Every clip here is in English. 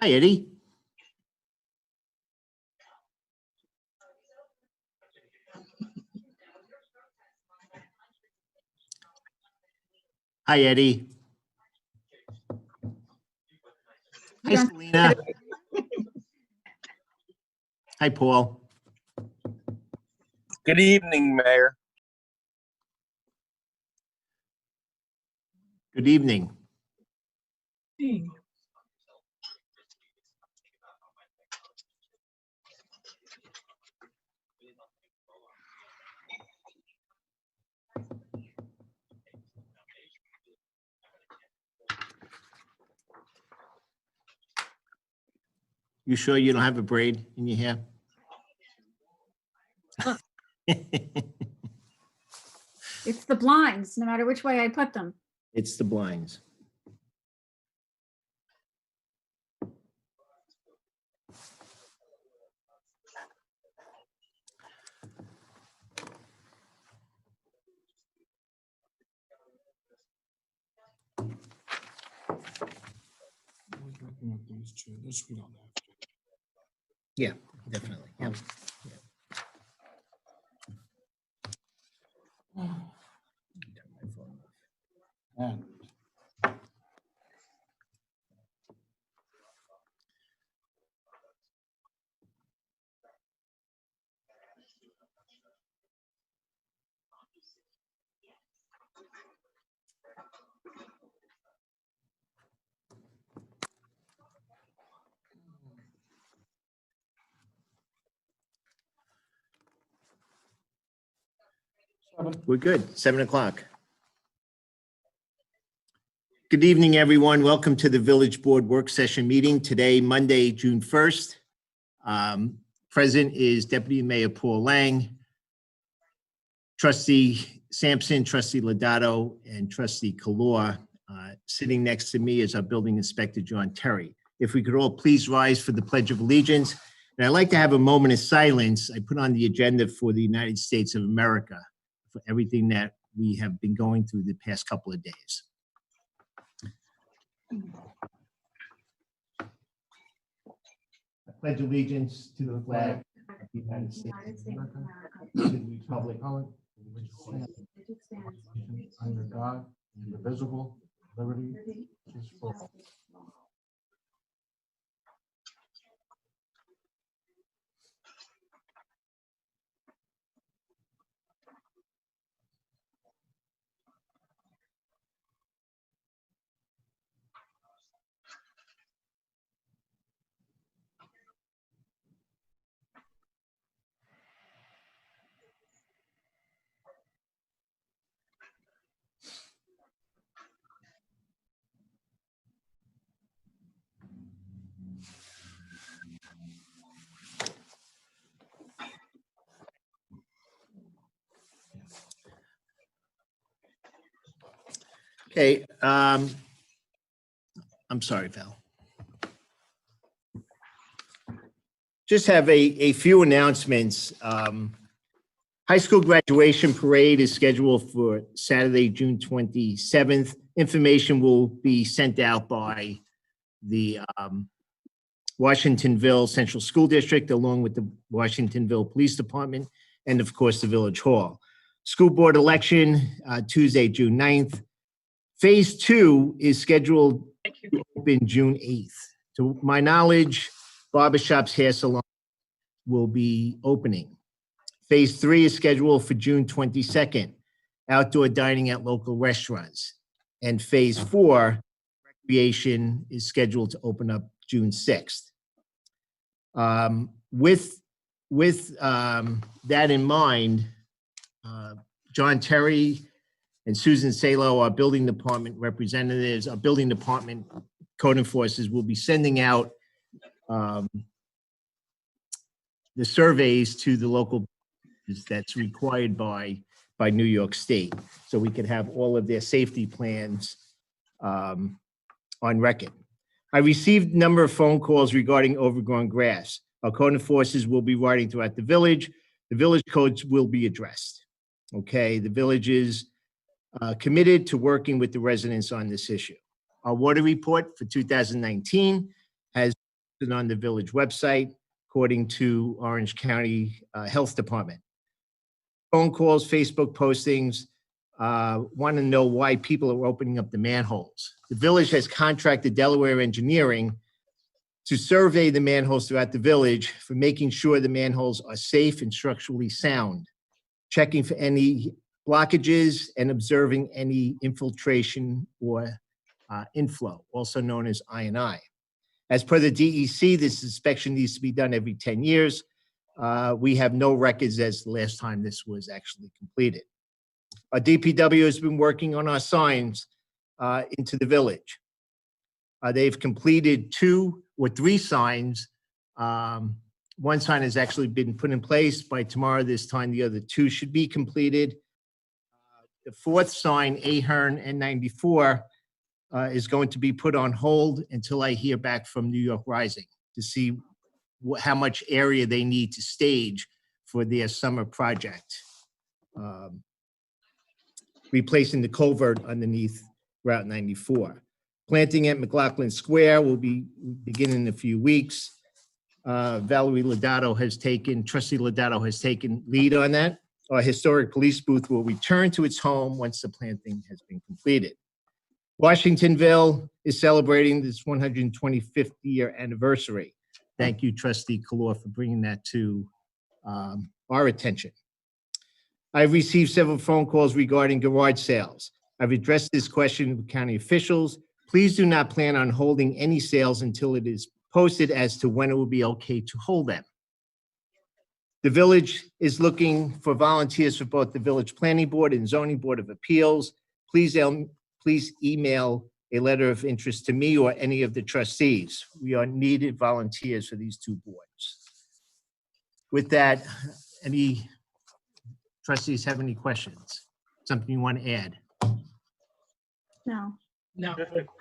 Hi, Eddie. Hi, Eddie. Hi, Selena. Hi, Paul. Good evening, Mayor. Good evening. You sure you don't have a braid in your hair? It's the blinds, no matter which way I put them. It's the blinds. This we don't have to. Yeah, definitely. Yeah. Turn my phone off. And We're good. 7 o'clock. Good evening, everyone. Welcome to the Village Board Work Session meeting today, Monday, June 1st. Present is Deputy Mayor Paul Lang, Trustee Sampson, Trustee Lodato, and Trustee Kalor. Sitting next to me is our Building Inspector, John Terry. If we could all please rise for the Pledge of Allegiance. And I'd like to have a moment of silence. I put on the agenda for the United States of America for everything that we have been going through the past couple of days. I pledge allegiance to the flag of the United States of America, to the republic which stands under God, indivisible, liberty, justice for all. Okay, I'm sorry, Val. Just have a few announcements. High school graduation parade is scheduled for Saturday, June 27th. Information will be sent out by the Washingtonville Central School District, along with the Washingtonville Police Department, and of course, the Village Hall. School board election, Tuesday, June 9th. Phase 2 is scheduled to open June 8th. To my knowledge, barbershops, hair salons will be opening. Phase 3 is scheduled for June 22nd, outdoor dining at local restaurants. And Phase 4, recreation, is scheduled to open up June 6th. With that in mind, John Terry and Susan Salo, our building department representatives, our building department code enforcers, will be sending out the surveys to the local that's required by New York State, so we can have all of their safety plans on record. I received a number of phone calls regarding overgrown grass. Our code enforcers will be riding throughout the village. The village codes will be addressed. Okay, the village is committed to working with the residents on this issue. Our water report for 2019 has posted on the village website, according to Orange County Health Department. Phone calls, Facebook postings, want to know why people are opening up the manholes. The village has contracted Delaware Engineering to survey the manholes throughout the village for making sure the manholes are safe and structurally sound, checking for any blockages and observing any infiltration or inflow, also known as I&I. As per the DEC, this inspection needs to be done every 10 years. We have no records as the last time this was actually completed. Our DPW has been working on our signs into the village. They've completed 2 or 3 signs. One sign has actually been put in place. By tomorrow this time, the other 2 should be completed. The 4th sign, Ahern N94, is going to be put on hold until I hear back from New York Rising to see how much area they need to stage for their summer project. Replacing the culvert underneath Route 94. Planting at McLaughlin Square will be beginning in a few weeks. Trustee Lodato has taken lead on that. Our historic police booth will return to its home once the planting has been completed. Washingtonville is celebrating its 125th year anniversary. Thank you, Trustee Kalor, for bringing that to our attention. I've received several phone calls regarding garage sales. I've addressed this question with county officials. Please do not plan on holding any sales until it is posted as to when it will be okay to hold them. The village is looking for volunteers for both the Village Planning Board and Zoning Board of Appeals. Please email a letter of interest to me or any of the trustees. We are needed volunteers for these 2 boards. With that, any trustees have any questions? Something you want to add? No. No.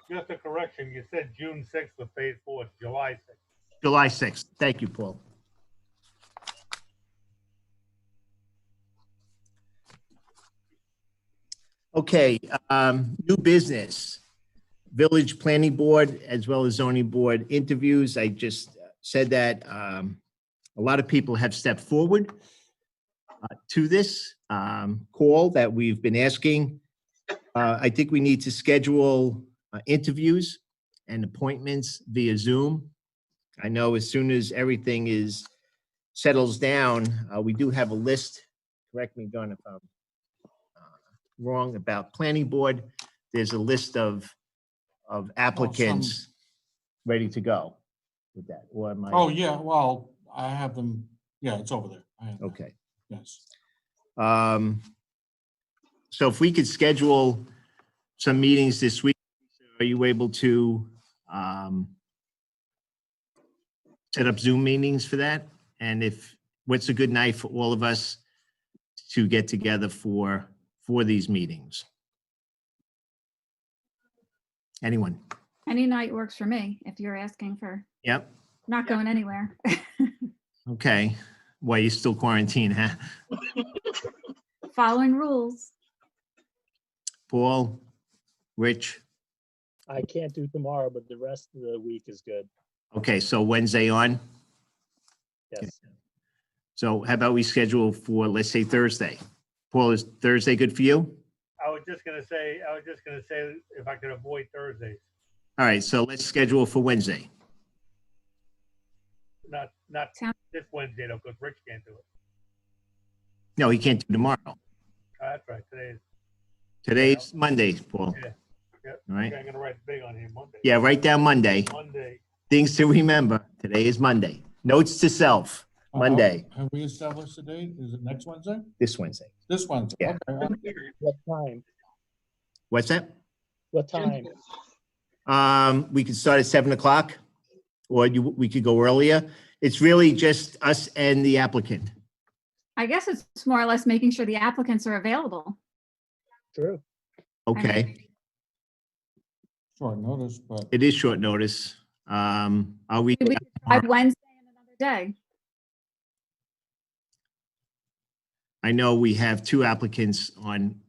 Just a correction, you said June 6th for phase 4, it's July 6th. July 6th. Thank you, Paul. Okay, new business. Village Planning Board as well as Zoning Board interviews. I just said that a lot of people have stepped forward to this call that we've been asking. I think we need to schedule interviews and appointments via Zoom. I know as soon as everything settles down, we do have a list. Correct me, Don, if I'm wrong about Planning Board. There's a list of applicants ready to go with that. Or am I? Oh, yeah, well, I have them, yeah, it's over there. I have them. Okay. Yes. So if we could schedule some meetings this week, are you able to set up Zoom meetings for that? And what's a good night for all of us to get together for these meetings? Anyone? Any night works for me if you're asking for Yep. not going anywhere. Okay. Well, you're still quarantined, huh? Following rules. Paul, Rich? I can't do tomorrow, but the rest of the week is good. Okay, so Wednesday on? Yes. So how about we schedule for, let's say, Thursday? Paul, is Thursday good for you? I was just gonna say if I could avoid Thursdays, All right, so let's schedule for Wednesday. not Sound- this Wednesday though, because Rich can't do it. No, he can't do tomorrow. Oh, that's right, Today's Monday, Paul. Yeah. Yep. All right. Okay, I'm gonna write big on here Monday. Yeah, write down Monday. Monday. Things to remember. Today is Monday. Notes to self, Monday, Have we established a date? Is it next Wednesday? this Wednesday. This Wednesday? Yeah. Okay. What time? What's that? What time? We could start at 7 o'clock, or we could go earlier. It's really just us and the applicant. I guess it's more or less making sure the applicants are available. True. Okay, Short notice, but it is short notice. Are we? We could try Wednesday and another day. I know we have 2 applicants on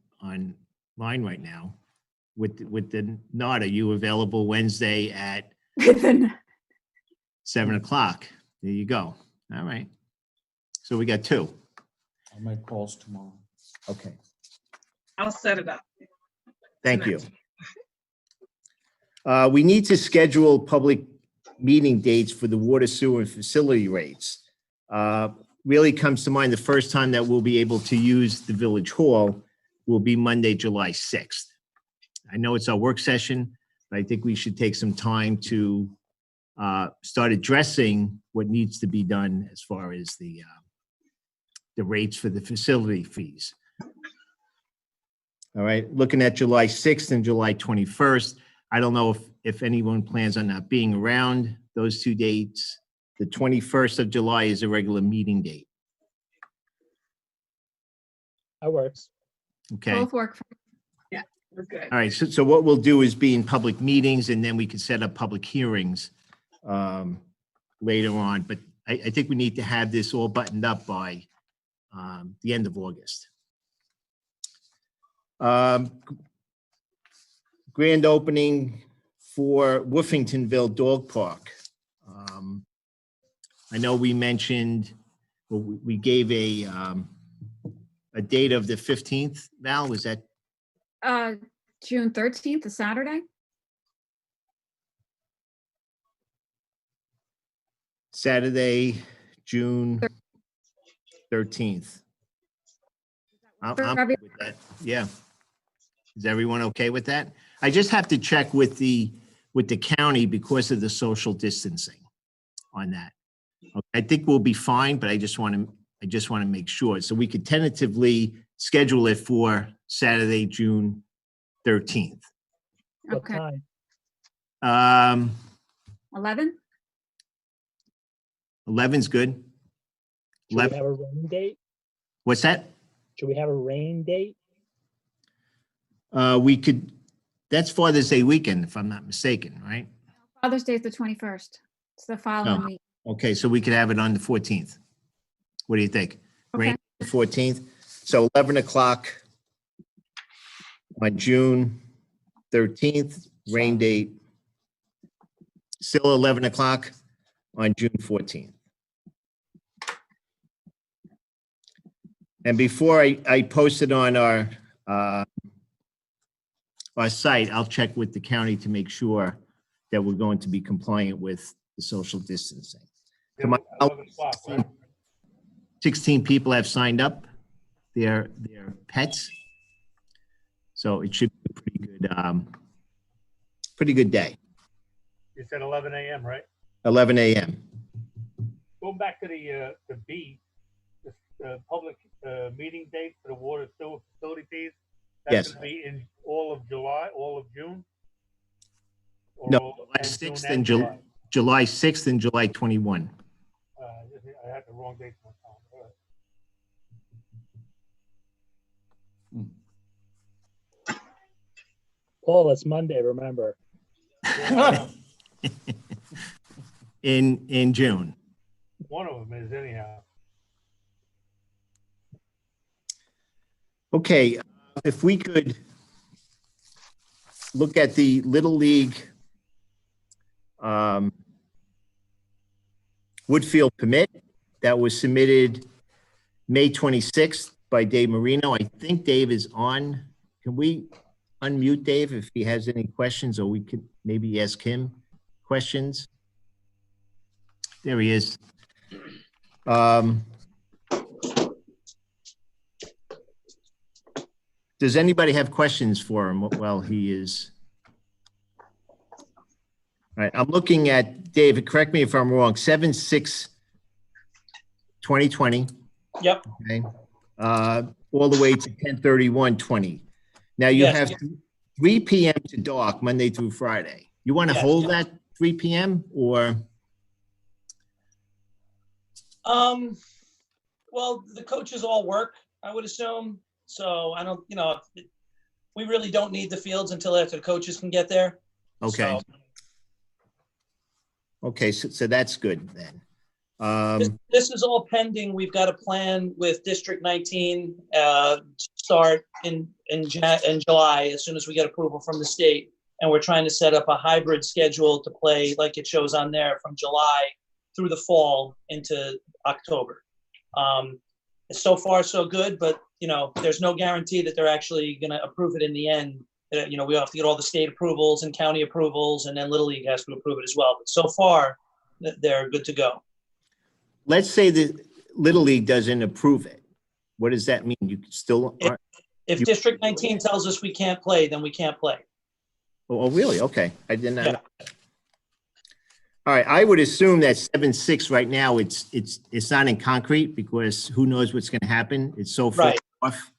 line right now. With the nod, are you available Wednesday at 7 o'clock. There you go. All right. So we got 2. I'll make calls tomorrow. Okay. I'll set it up. Thank you. We need to schedule public meeting dates for the water, sewer, and facility rates. Really comes to mind, the first time that we'll be able to use the village hall will be Monday, July 6th. I know it's our work session, but I think we should take some time to start addressing what needs to be done as far as the rates for the facility fees. All right, looking at July 6th and July 21st, I don't know if anyone plans on not being around those 2 dates. The 21st of July is a regular meeting date, That works. okay? Both work. We're good. All right, so what we'll do is be in public meetings, and then we can set up public hearings later on. But I think we need to have this all buttoned up by the end of August. Grand opening for Washingtonville Dog Park. I know we mentioned, well, we gave a date of the 15th. Val, was that? June 13th, a Saturday. Saturday, June 13th. I'm good with that. Yeah. Is everyone okay with that? I just have to check with the county because of the social distancing on that. Okay, I think we'll be fine, but I just want to make sure. So we could tentatively schedule it for Saturday, June 13th. What Okay. time? 11? 11's good. Should 11. we have a rain date? What's that? Should we have a rain date? We could, that's Father's Day weekend, if I'm not mistaken, right? Father's Day is the 21st. It's the following Oh. week. Okay, so we could have it on the 14th. What do you think? Okay. Rain the 14th, so 11 o'clock on June 13th, rain date. Still 11 o'clock on June 14th. And before I post it on our site, I'll check with the county to make sure that we're going to be compliant with the social distancing. To my 11 o'clock, right? 16 people have signed up, their pets. So it should be a pretty good day. You said 11 a.m., right? 11 a.m. Going back to the B, the public meeting date for the water sewer facility fees. Yes. That's going to be in all of July, all of June? Or No, all July of 6th June and July 6th and July 21. I had the wrong date one time. All right. Paul, it's Monday, remember. In June. One of them is anyhow. Okay, if we could look at the Little League Woodfield permit that was submitted May 26th by Dave Marino. I think Dave is on. Can we unmute Dave if he has any questions, or we could maybe ask him questions? There he is. Does anybody have questions for him while he is? All right, I'm looking at, David, correct me if I'm wrong, 7/6/2020. Yep. Okay, all the way to 10/31/20. Now you Yes. have 3 p.m. to dark, Monday through Friday. You want to Yes. hold that 3 p.m. or? Well, the coaches all work, I would assume. So I don't, we really don't need the fields until after the coaches can get there. Okay. So, Okay, so that's good then. this is all pending. We've got a plan with District 19 to start in July as soon as we get approval from the state. and we're trying to set up a hybrid schedule to play like it shows on there from July through the fall into October. So far, so good, but there's no guarantee that they're actually going to approve it in the end. We have to get all the state approvals and county approvals, and then Little League has to approve it as well. But so far, they're good to go. Let's say that Little League doesn't approve it. What does that mean? You still are? If District 19 tells us we can't play, then we can't play. Oh, really? Okay. I did not Yeah. know. All right. I would assume that 7-6 right now, it's not in concrete because who knows what's going to happen. It's so far Right. off.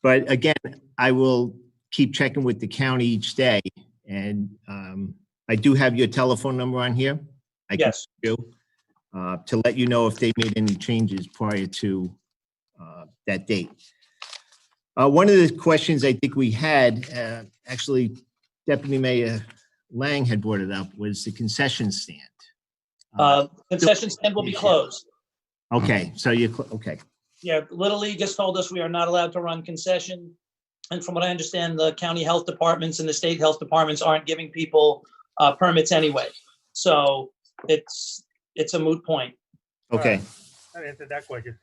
But again, I will keep checking with the county each day. And I do have your telephone number on here. I can Yes. do to let you know if they made any changes prior to that date. One of the questions I think we had, actually, Deputy Mayor Lang had brought it up, was the concession stand. Concession stand will be closed. Okay, so okay. Yeah, Little League has told us we are not allowed to run concession. And from what I understand, the county health departments and the state health departments aren't giving people permits anyway. So it's a moot point. Okay, That answered that question.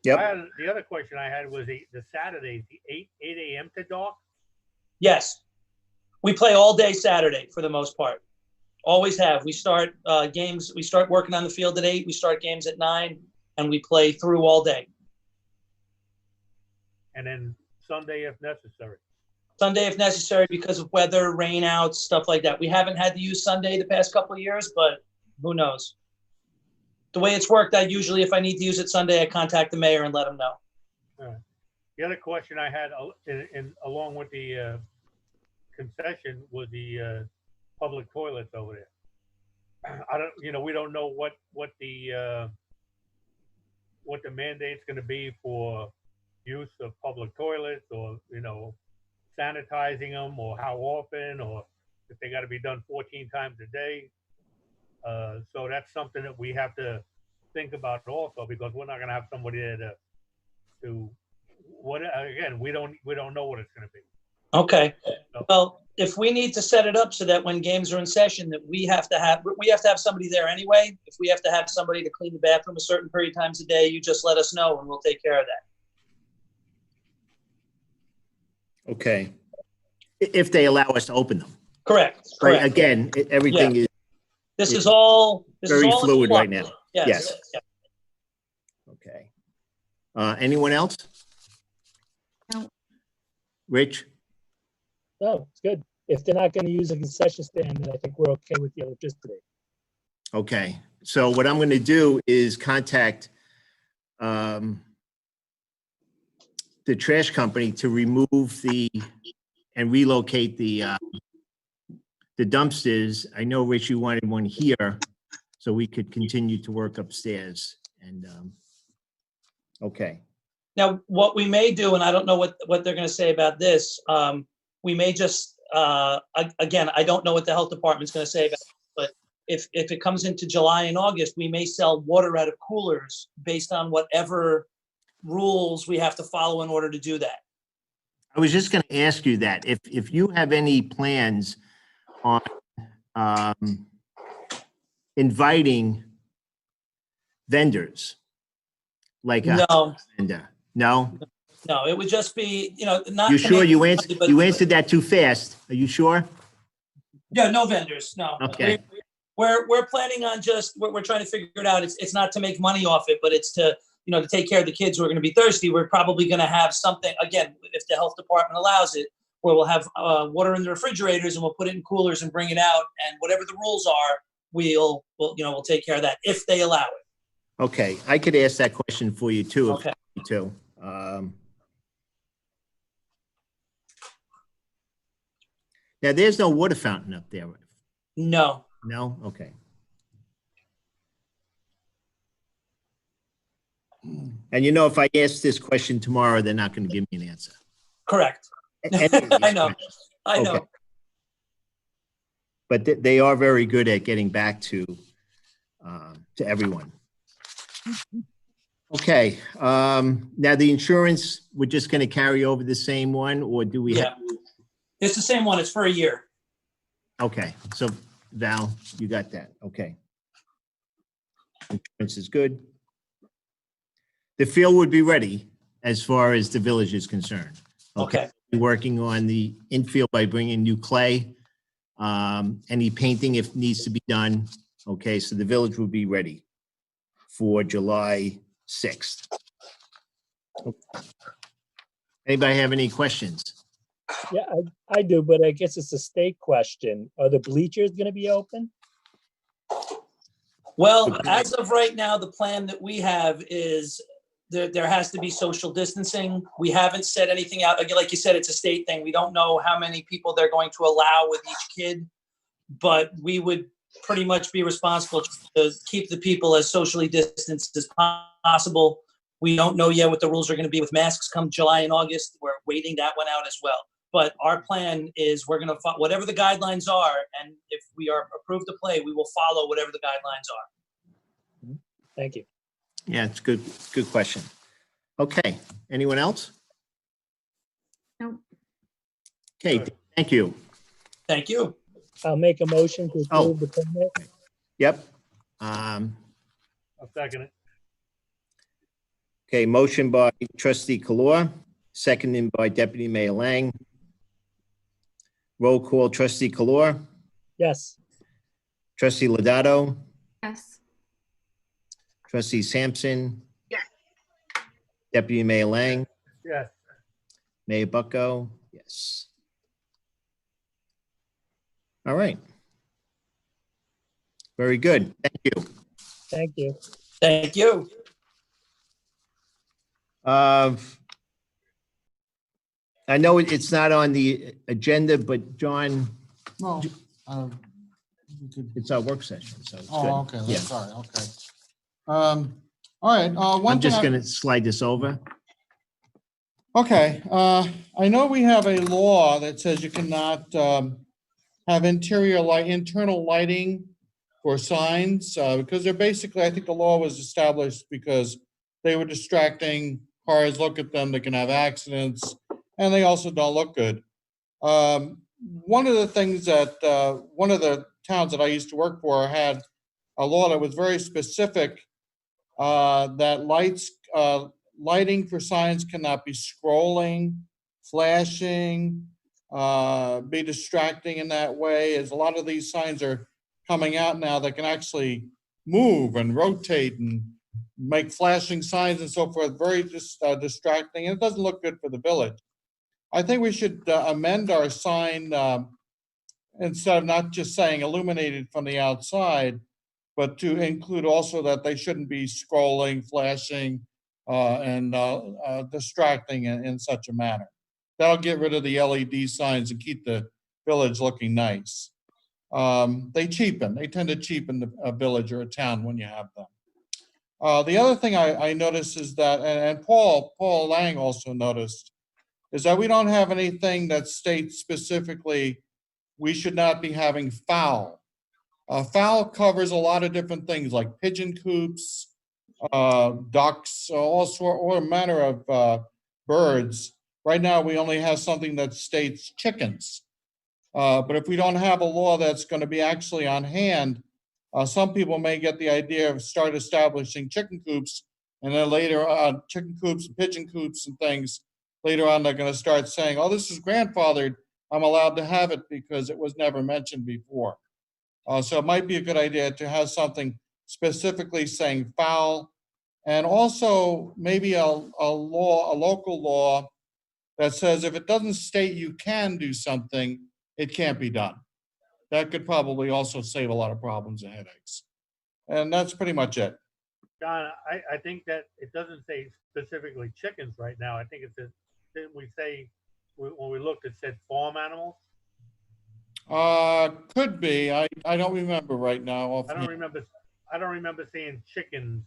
Yep. The other question I had was the Saturdays, the 8 a.m. to dark. Yes. We play all day Saturday for the most part. Always have. We start games, we start working on the field at 8, we start games at 9, and we play through all day. And then Sunday if necessary. Sunday if necessary because of weather, rain outs, stuff like that. We haven't had to use Sunday the past couple of years, but who knows? The way it's worked, I usually, if I need to use it Sunday, I contact the mayor and let him know. The other question I had along with the concession was the public toilets over there. We don't know what the mandate's going to be for use of public toilets, or sanitizing them, or how often, or if they got to be done 14 times a day. So that's something that we have to think about also, because we're not going to have somebody there to what, again, we don't know what it's going to be. Okay. Well, if we need to set it up so that when games are in session, that we have to have somebody there anyway. If we have to have somebody to clean the bathroom a certain period of times a day, you just let us know and we'll take care of that. okay. If they allow us to open them. Correct. But Correct. again, everything is This is all very in fluid flux. right now. Yes. Yes. Yeah. Okay. Anyone else? No. Rich? No, it's good. If they're not going to use a concession stand, then I think we're okay with the electricity. Okay. So what I'm going to do is contact the trash company to remove and relocate the dumpsters. I know, Rich, you wanted one here, so we could continue to work upstairs. And, okay. Now, what we may do, and I don't know what they're going to say about this, we may just, again, I don't know what the health department's going to say about it, but if it comes into July and August, we may sell water out of coolers based on whatever rules we have to follow in order to do that. I was just going to ask you that. If you have any plans on inviting vendors, like a No, vendor? No? no, it would just be, not. You to sure make you money, answered, but- you answered that too fast? Are you sure? Yeah, no vendors, no. Okay. We're planning on we're trying to figure it out. It's not to make money off it, but it's to, to take care of the kids who are going to be thirsty. We're probably going to have something, again, if the health department allows it, where we'll have water in the refrigerators and we'll put it in coolers and bring it out. And whatever the rules are, we'll take care of that if they allow it. Okay, I could ask that question for you too. if Okay. you need to. Now, there's no water fountain up there. No. No? Okay. And if I ask this question tomorrow, they're not going to give me an answer. Correct. Any of these I know. questions. I know. Okay. But they are very good at getting back to everyone. Okay. Now the insurance, we're just going to carry over the same one, or do we have It's the same one. It's for a year. Okay, so Val, you got that, okay. Insurance is good. The field would be ready as far as the village is concerned. Okay. Working on the infield by bringing new clay, any painting if needs to be done. Okay, so the village will be ready for July 6th. Anybody have any questions? Yeah, I do, but I guess it's a state question. Are the bleachers gonna be open? Well, as of right now, the plan that we have is there has to be social distancing. We haven't said anything out. Again, like you said, it's a state thing. We don't know how many people they're going to allow with each kid, but we would pretty much be responsible to keep the people as socially distanced as possible. We don't know yet what the rules are going to be with masks come July and August. We're waiting that one out as well. But our plan is we're going to follow whatever the guidelines are, and if we are approved to play, we will follow whatever the guidelines are. Thank you. Yeah, it's good question. Okay, anyone else? No. Okay, thank you. Thank you. I'll make a motion to Oh. approve the permit. Yep. I'll second it. Okay, motion by trustee Kalor, seconded by deputy mayor Lang. Roll call, trustee Kalor, Yes, trustee Lodato, Yes. trustee Sampson. Yes. Deputy mayor Lang, Yes, Mayor Bucko, yes. All right. Very good, thank you. thank you. Thank you. I know it's not on the agenda, but John, No, we could, it's our work session, so it's oh, okay, good. Yeah, sorry, okay. All right, one I'm thing. just gonna slide this over. Okay, I know we have a law that says you cannot have internal lighting for signs, because they're basically, I think the law was established because they were distracting, cars look at them, they can have accidents, and they also don't look good. One of the things that, one of the towns that I used to work for had a law that was very specific, that lighting for signs cannot be scrolling, flashing, be distracting in that way, as a lot of these signs are coming out now that can actually move and rotate and make flashing signs and so forth, very distracting, and it doesn't look good for the village. I think we should amend our sign, instead of not just saying illuminated from the outside, but to include also that they shouldn't be scrolling, flashing, and distracting in such a manner. That'll get rid of the LED signs and keep the village looking nice. They tend to cheapen a village or a town when you have them. The other thing I noticed is that, and Paul Lang also noticed, is that we don't have anything that states specifically we should not be having fowl. Fowl covers a lot of different things like pigeon coops, ducks, all manner of birds. Right now, we only have something that states chickens. But if we don't have a law that's going to be actually on hand, some people may get the idea of start establishing chicken coops, and then later on, chicken coops, and pigeon coops, and things. Later on, they're going to start saying, "Oh, this is grandfathered. I'm allowed to have it because it was never mentioned before." So it might be a good idea to have something specifically saying fowl, and also maybe a local law that says if it doesn't state you can do something, it can't be done. That could probably also save a lot of problems and headaches. And that's pretty much it. John, I think that it doesn't say specifically chickens right now. I think it says, didn't we say, when we looked, it said farm animals? Could be. I don't remember right now. I don't remember seeing chickens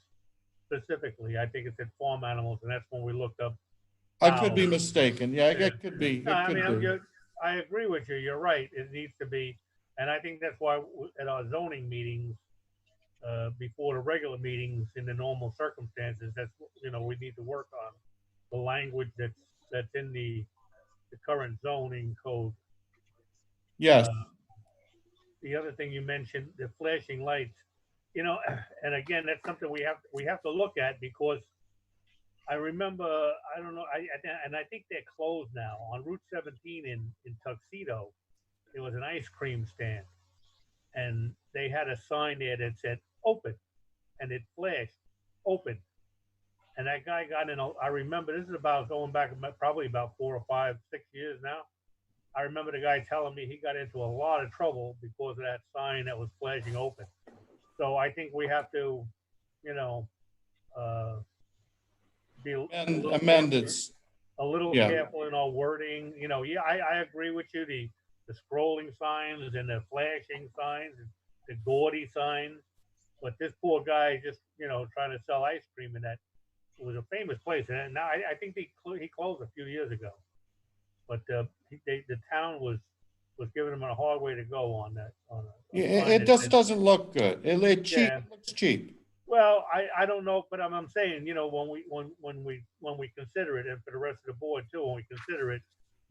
specifically. I think it said farm animals, and that's when we looked up. I could be mistaken. Yeah, it could be. No, I It could be. mean, I agree with you. You're right. It needs to be, and I think that's why at our zoning meetings, before the regular meetings in the normal circumstances, that's, we need to work on the language that's in the current zoning code Yes, The other thing you mentioned, the flashing lights, you know, and again, that's something we have to look at because I remember, I don't know, and I think they're closed now on Route 17 in Tuxedo. There was an ice cream stand, and they had a sign there that said "open," and it flashed "open." And that guy got in. I remember this is about going back probably about 4 or 5, 6 years now. I remember the guy telling me he got into a lot of trouble because of that sign that was flashing "open." So I think we have to, you know, uh, be and amendments. a little Yeah. careful in our wording. You know, yeah, I agree with you. The scrolling signs and the flashing signs, the gaudy signs. But this poor guy just, you know, trying to sell ice cream in that it was a famous place. And now I think he closed a few years ago. But the town was giving him a hard way to go on that. On a Yeah, sign it that just said- doesn't look good. Yeah. It looks cheap. Well, I don't know, but I'm saying, you know, when we consider it, and for the rest of the board too, when we consider it,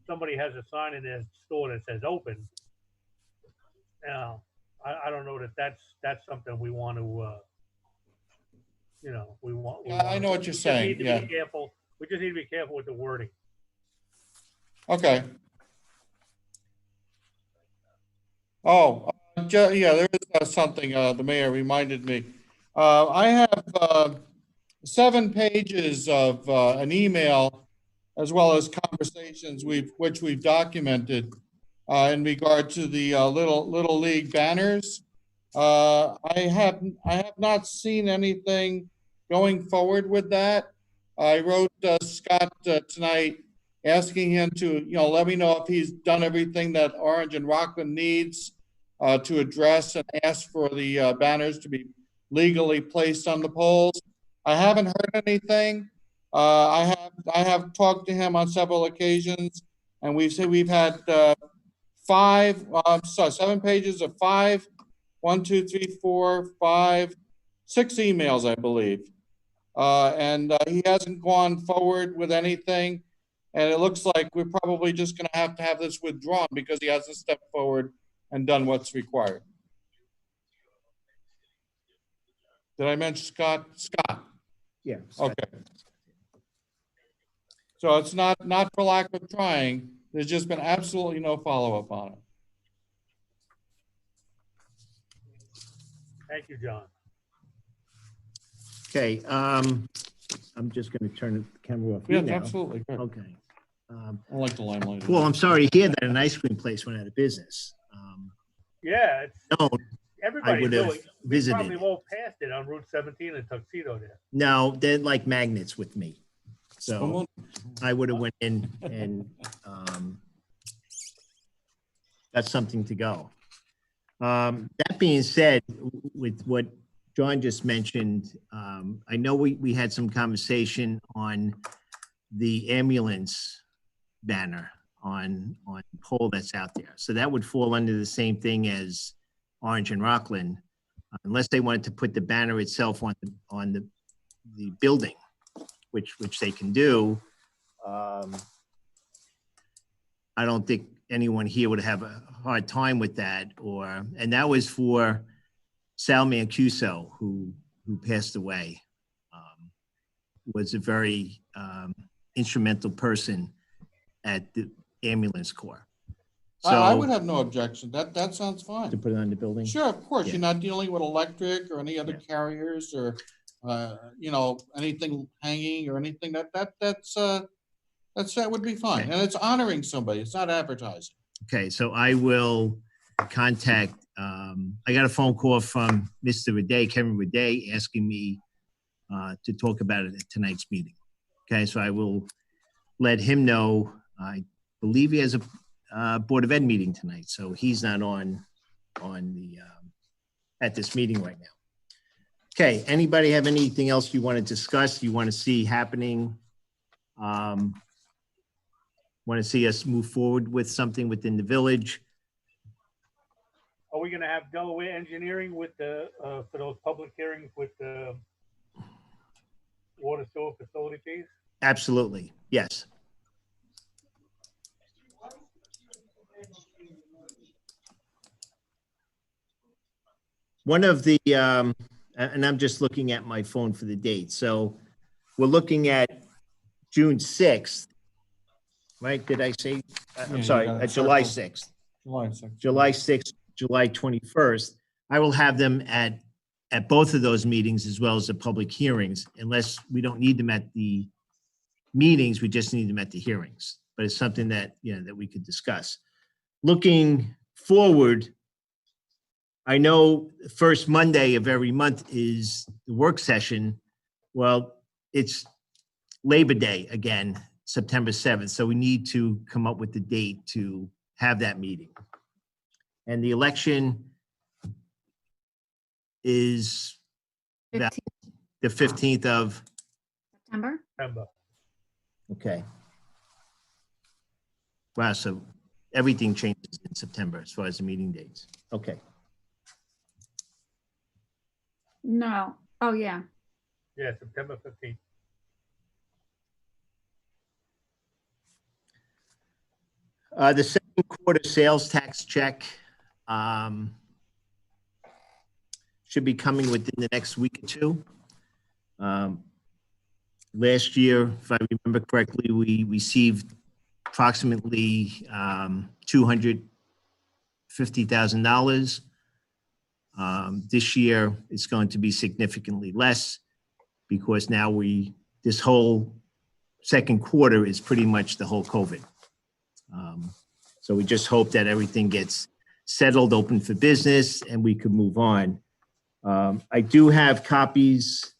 somebody has a sign in their store that says "open." You know, I don't know that that's something we want to, you know, we Yeah, I want. know what you're We just saying, need to yeah. be careful. We just need to be careful with the wording. Okay. Oh, yeah, there is something, the mayor reminded me. I have 7 pages of an email as well as conversations which we've documented in regard to the Little League banners. I have not seen anything going forward with that. I wrote Scott tonight asking him to, let me know if he's done everything that Orange and Rockland needs to address and ask for the banners to be legally placed on the poles. I haven't heard anything. I have talked to him on several occasions, and we've had 7 pages of 5, 1, 2, 3, 4, 5, 6 emails, I believe. And he hasn't gone forward with anything. And it looks like we're probably just going to have this withdrawn because he hasn't stepped forward and done what's required. Did I mention Scott? Scott. Yeah. Okay. So it's not for lack of trying. There's just been absolutely no follow-up on it. Thank you, John. Okay, I'm just gonna turn the camera off. Yeah, you now. absolutely. Good. Okay. I like the limelight. Well, I'm sorry to hear that an ice cream place went out of business. Yeah, it's No, everybody would knew have it. We visited. probably all passed it on Route 17 in Tuxedo there. no, they're like magnets with me. So Someone- I would have went in and got something to go. That being said, with what John just mentioned, I know we had some conversation on the ambulance banner on pole that's out there. So that would fall under the same thing as Orange and Rockland, unless they wanted to put the banner itself on the building, which they can do. I don't think anyone here would have a hard time with that, and that was for Sal Mancuso, who passed away. Was a very instrumental person at the ambulance corps. So I would have no objection. That sounds to fine. put it on the building. Sure, of course. Yeah. You're not dealing with electric or any other Yeah. carriers or, anything hanging or anything that would be fine. Okay. And it's honoring somebody. It's not advertising. Okay, so I will contact, I got a phone call from Mr. Raday, Kevin Raday, asking me to talk about it at tonight's meeting. Okay, so I will let him know. I believe he has a Board of Ed meeting tonight, so he's not on the, at this meeting right now. Okay, anybody have anything else you want to discuss, you want to see happening? Want to see us move forward with something within the village? Are we gonna have Delaware Engineering with the, for those public hearings with the water sewer facility fees? Absolutely, yes. one of the, and I'm just looking at my phone for the date. So we're looking at June 6th, right? Did I say, Yeah, I'm you sorry, got it July circled. 6th. July 6th. July 6th, July 21st. I will have them at both of those meetings as well as the public hearings, unless we don't need them at the meetings, we just need them at the hearings. But it's something that, you know, that we could discuss. Looking forward, I know the first Monday of every month is the work session. Well, it's Labor Day again, September 7th. So we need to come up with the date to have that meeting. And the election is 15th the 15th of, September. September. okay. Wow, so everything changes in September as far as the meeting dates. Okay. No. Oh, yeah. Yeah, September 15th. The second quarter sales tax check should be coming within the next week or two. Last year, if I remember correctly, we received approximately $250,000. This year, it's going to be significantly less because now this whole second quarter is pretty much the whole COVID. So we just hope that everything gets settled, open for business, and we could move on. I do have copies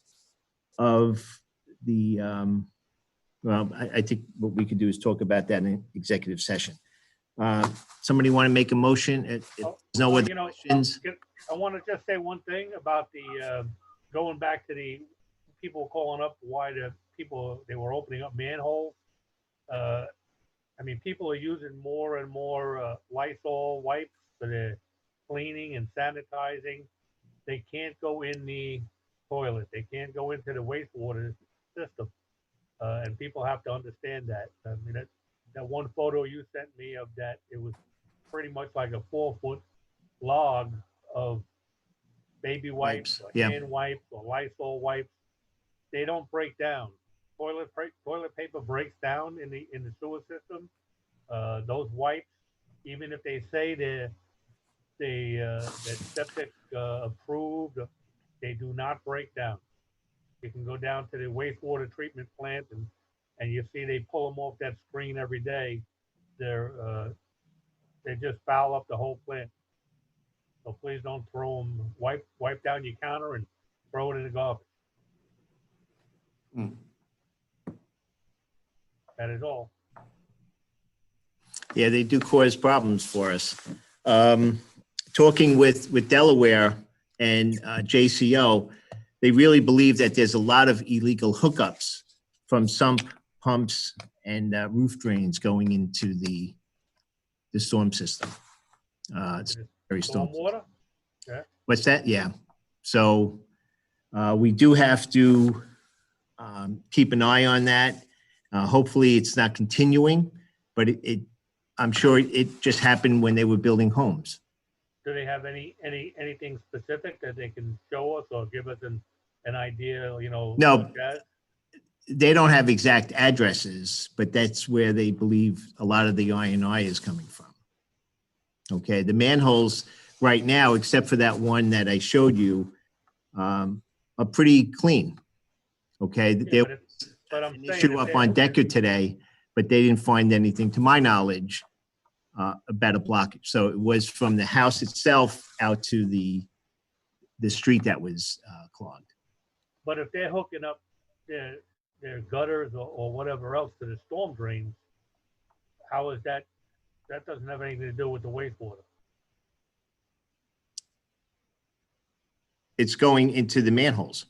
of the, well, I think what we could do is talk about that in executive session. Somebody want to make a motion? If there's no other questions? I want to just say one thing about the, going back to the people calling up why they were opening up manholes. I mean, people are using more and more Lysol wipes for their cleaning and sanitizing. They can't go in the toilet. They can't go into the wastewater system. And people have to understand that. I mean, that one photo you sent me of that, it was pretty much like a 4-foot log of baby wipes, or yeah. hand wipes, or Lysol wipes. They don't break down. Toilet paper breaks down in the sewer system. Those wipes, even if they say they're septic approved, they do not break down. You can go down to the wastewater treatment plant and you see they pull them off that screen every day. They just foul up the whole plant. So please don't throw them. Wipe down your counter and throw it in the garbage. Hmm. That is all. Yeah, they do cause problems for us. Talking with Delaware and JCO, they really believe that there's a lot of illegal hookups from sump pumps and roof drains going into the storm system. It's very storm. Stormwater? What's that? Yeah. So we do have to keep an eye on that. Hopefully it's not continuing, but I'm sure it just happened when they were building homes. Do they have anything specific that they can show us or give us an idea, you know? No. such as? They don't have exact addresses, but that's where they believe a lot of the I&I is coming from. Okay, the manholes right now, except for that one that I showed you, are pretty clean. Okay, Yeah, there but but I'm an saying issue if up they're- on Decker today, but they didn't find anything, to my knowledge, about a blockage. So it was from the house itself out to the street that was clogged. But if they're hooking up their gutters or whatever else to the storm drains, how is that? That doesn't have anything to do with the wastewater. It's going into the manholes.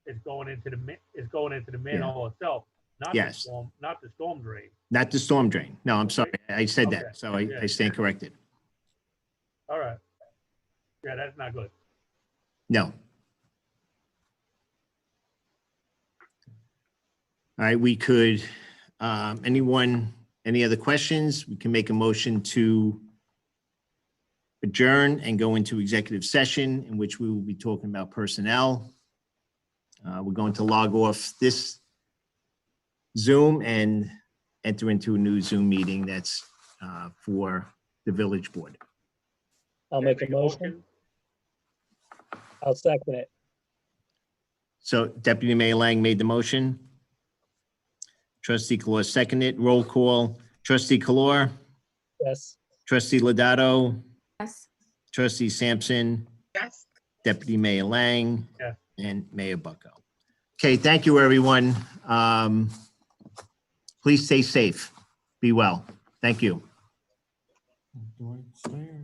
It's going into the manhole itself, not Yes. the storm drain. Not the storm drain. No, I'm sorry. I said Okay. that. So Yeah. I stand corrected. All right. Yeah, that's not good. No. All right, we could, any other questions? We can make a motion to adjourn and go into executive session in which we will be talking about personnel. We're going to log off this Zoom and enter into a new Zoom meeting that's for the village board. I'll make a motion. I'll second it. So Deputy Mayor Lang made the motion. Trustee Calor seconded. Roll call. Trustee Calor, Yes. Trustee Lodato, Yes. Trustee Sampson, Yes. Deputy Mayor Lang, Yes. and Mayor Bucko. Okay, thank you, everyone. Please stay safe. Be well. Thank you. Do I stay or